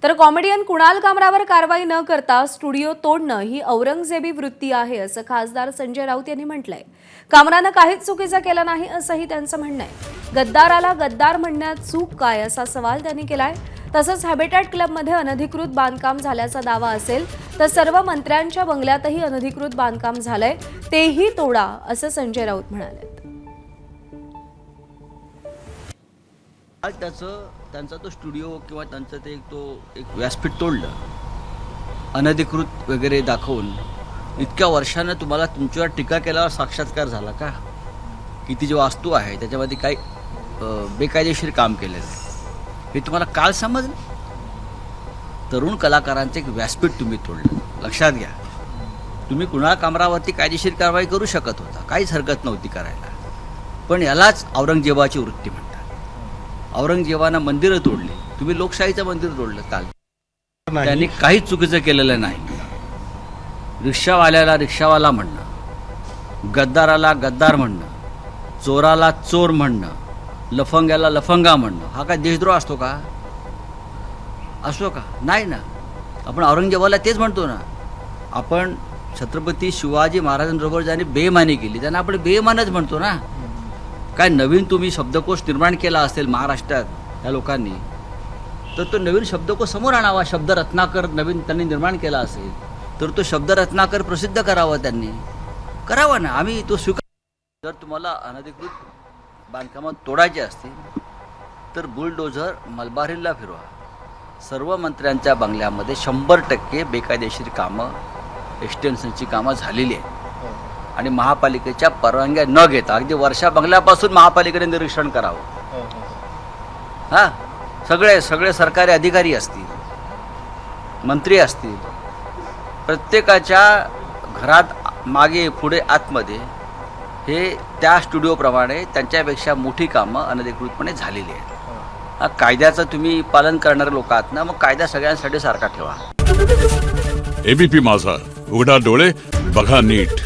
तर कॉमेडियन कुणाल कामरावर कारवाई न करता स्टुडिओ तोडणं ही औरंगजेबी वृत्ती आहे असं खासदार संजय राऊत यांनी म्हटलंय। कामरानं काहीच चुकीचं केलं नाही असंही त्यांचं म्हणणं आहे। गद्दाराला गद्दार म्हणण्यात चूक काय असा सवाल त्यांनी केलाय। तसंच हॅबिटॅट क्लबमध्ये अनधिकृत बांधकाम झाल्याचा दावा असेल तर सर्व मंत्र्यांच्या बंगल्यातही अनधिकृत बांधकाम झालंय, तेही तोडा असं संजय राऊत म्हणाले। आज त्यांचा तो स्टुडिओ किंवा त्यांचं ते एक व्यासपीठ तोडलं, अनधिकृत वगैरे दाखवून इतक्या वर्षानं तुम्हाला तुमच्यावर टीका केल्यावर साक्षात्कार झाला का? किती जी वास्तू आहे त्याच्यामध्ये काही बेकायदेशीर काम केलेलं आहे हे तुम्हाला काल समजलं? तरुण कलाकारांचं एक व्यासपीठ तुम्ही तोडलं। लक्षात घ्या, तुम्ही कुणाल कामरावरती कायदेशीर कारवाई करू शकत होता, काहीच हरकत नव्हती करायला, पण यालाच औरंगजेबाची वृत्ती म्हणतात। औरंगजेबानं मंदिरं तोडली, तुम्ही लोकशाहीचं मंदिर तोडलं काल। त्यांनी काहीच चुकीचं केलेलं नाही। रिक्षावाल्याला रिक्षावाला म्हणणं, गद्दाराला गद्दार म्हणणं, चोराला चोर म्हणणं, लफंग्याला लफंगा म्हणणं हा काय देशद्रोह असतो का? असतो का? नाही ना। आपण औरंगजेबाला तेच म्हणतो ना। आपण छत्रपती शिवाजी महाराजांबरोबर ज्यांनी बेईमानी केली त्यांना आपण बेईमानच म्हणतो ना। काय नवीन तुम्ही शब्दकोश निर्माण केला असेल महाराष्ट्रात या लोकांनी, तर तो नवीन शब्दकोश समोर आणावा। शब्द रत्नाकर नवीन त्यांनी निर्माण केला असेल तर तो शब्द रत्नाकर प्रसिद्ध करावा, त्यांनी करावा ना। आम्ही तो स्वीकार। जर तुम्हाला अनधिकृत बांधकामात तोडायचे असतील तर बुलडोझर मलबार हिलला फिरवा। सर्व मंत्र्यांच्या बंगल्यामध्ये 100% बेकायदेशीर कामं, एक्सटेन्शनची कामं झालेली आहेत आणि महापालिकेच्या परवानग्या न घेता अगदी वर्षा बंगल्यापासून महापालिकेने निरीक्षण करावं। हां, सगळे सरकारी अधिकारी असतील, मंत्री असतील, प्रत्येकाच्या घरात मागे पुढे आतमध्ये हे त्या स्टुडिओप्रमाणे त्यांच्यापेक्षा मोठी कामं अनधिकृतपणे झालेली आहेत। कायद्याचं तुम्ही पालन करणारे लोक आहात ना, मग कायदा सगळ्यांसाठी सारखा ठेवा। एबीपी माझा, उघडा डोळे बघा नीट।